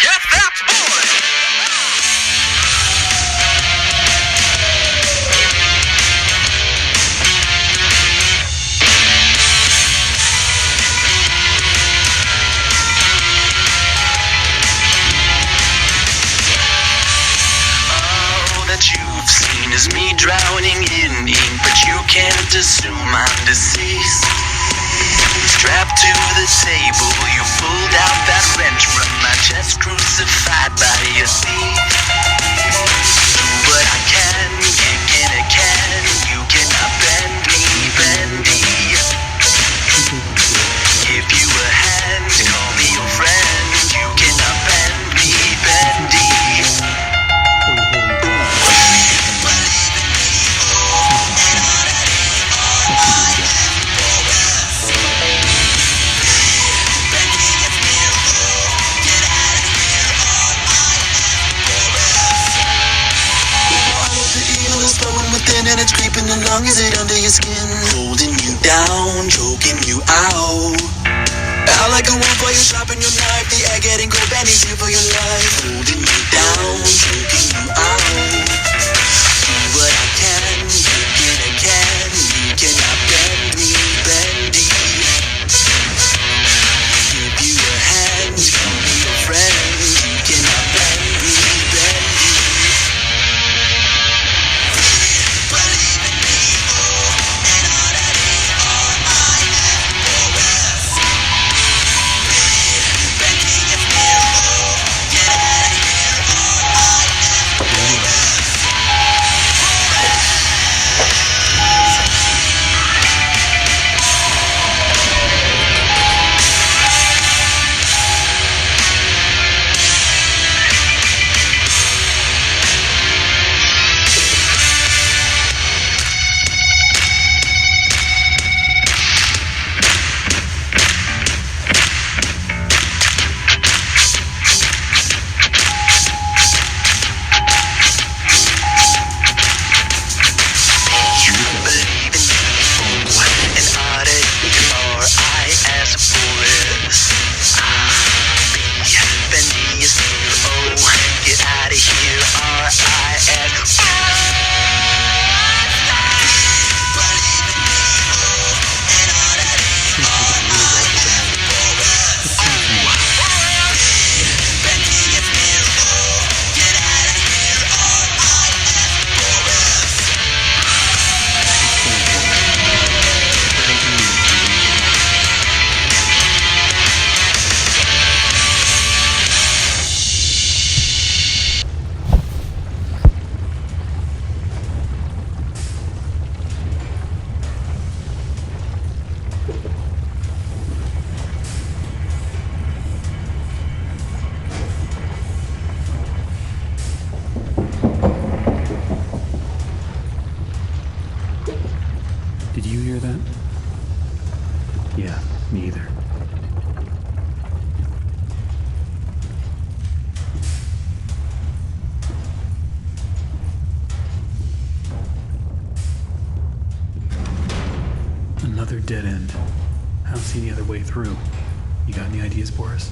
Yes, that's boy. All that you've seen is me drowning in ink, but you can't assume I'm deceased. Strapped to the table, you pulled out that wrench from my chest, crucified by your feet. Do what I can, kick in a can, you cannot bend me, bendy. Give you a hand, call me your friend, you cannot bend me, bendy. And it's creeping along, is it under your skin? Holding you down, choking you out. I like a wolf while you're sharpening your knife. The air getting cold, bending here for your life. Holding you down, choking you out. Do what I can, kick it again. You cannot bend me, bendy. Give you a hand, call me your friend. You cannot bend me, bendy. Did you hear that? Yeah, me either. Another dead end. I don't see any other way through. You got any ideas, Boris?